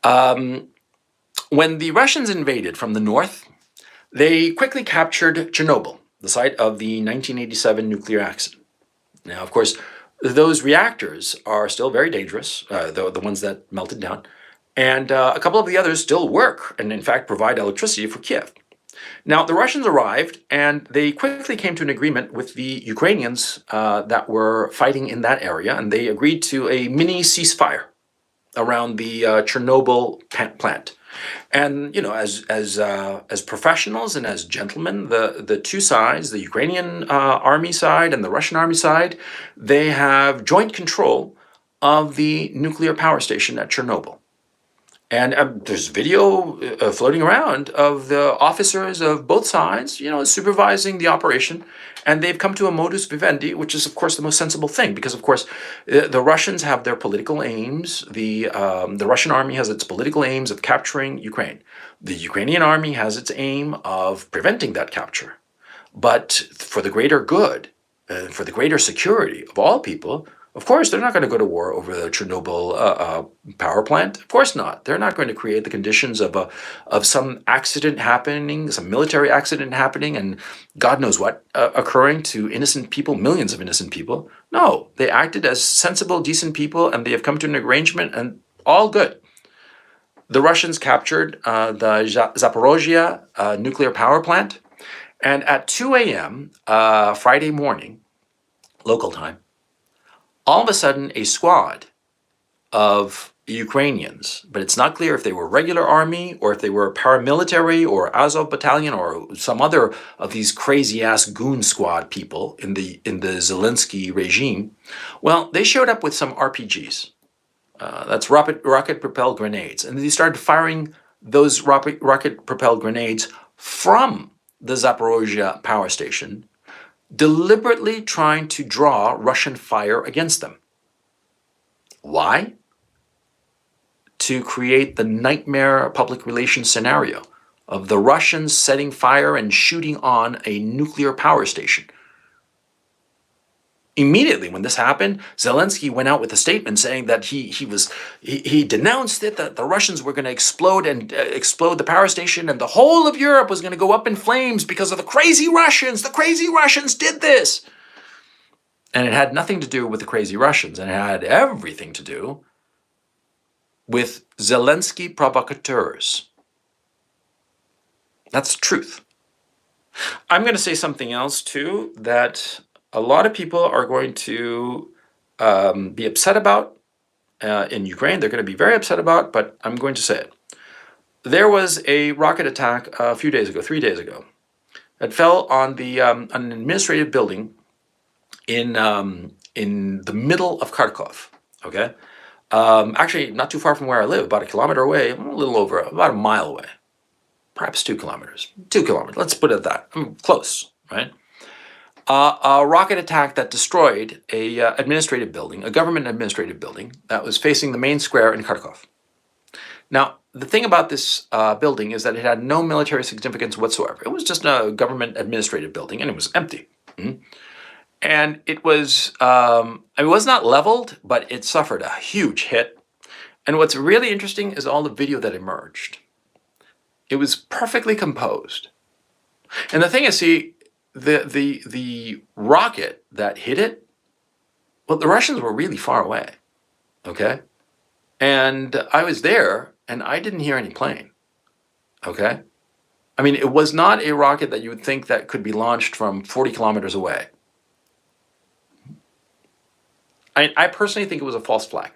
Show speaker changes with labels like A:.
A: Um, when the Russians invaded from the north, they quickly captured Chernobyl, the site of the 1987 nuclear accident. Now, of course, those reactors are still very dangerous, the ones that melted down, and a couple of the others still work and, in fact, provide electricity for Kiev. Now, the Russians arrived and they quickly came to an agreement with the Ukrainians that were fighting in that area, and they agreed to a mini ceasefire around the Chernobyl plant. And as professionals and as gentlemen, the two sides, the Ukrainian army side and the Russian army side, they have joint control of the nuclear power station at Chernobyl. And there's video floating around of the officers of both sides, supervising the operation. And they've come to a modus vivendi, which is, of course, the most sensible thing, because, of course, the Russians have their political aims. The Russian army has its political aims of capturing Ukraine. The Ukrainian army has its aim of preventing that capture. But for the greater good, for the greater security of all people, of course, they're not going to go to war over the Chernobyl power plant. Of course not. They're not going to create the conditions of some accident happening, some military accident happening, and God knows what occurring to innocent people, millions of innocent people. No, they acted as sensible, decent people, and they have come to an arrangement, and all good. The Russians captured the Zaporozhye nuclear power plant, and at 2 a.m. Friday morning, local time, all of a sudden, a squad of Ukrainians, but it's not clear if they were regular army or if they were paramilitary or Azov battalion or some other of these crazy-ass goon squad people in the Zelensky regime. Well, they showed up with some RPGs. That's rocket-propelled grenades. And they started firing those rocket-propelled grenades from the Zaporozhye power station, deliberately trying to draw Russian fire against them. Why? To create the nightmare public relations scenario of the Russians setting fire and shooting on a nuclear power station. Immediately when this happened, Zelensky went out with a statement saying that he denounced it, that the Russians were going to explode the power station, and the whole of Europe was going to go up in flames because of the crazy Russians. The crazy Russians did this. And it had nothing to do with the crazy Russians, and it had everything to do with Zelensky provocateurs. That's the truth. I'm going to say something else too that a lot of people are going to be upset about in Ukraine. They're going to be very upset about, but I'm going to say it. There was a rocket attack a few days ago, 3 days ago, that fell on an administrative building in the middle of Kharkov. Okay, actually not too far from where I live, about a kilometer away, a little over, about a mile away, perhaps 2 kilometers. 2 kilometers. Let's put it at that. Close, right? A rocket attack that destroyed a administrative building, a government administrative building that was facing the main square in Kharkov. Now, the thing about this building is that it had no military significance whatsoever. It was just a government administrative building, and it was empty. And it was not leveled, but it suffered a huge hit. And what's really interesting is all the video that emerged. It was perfectly composed. And the thing is, see, the rocket that hit it, well, the Russians were really far away, okay? And I was there, and I didn't hear any plane, okay? I mean, it was not a rocket that you would think that could be launched from 40 kilometers away. I personally think it was a false flag.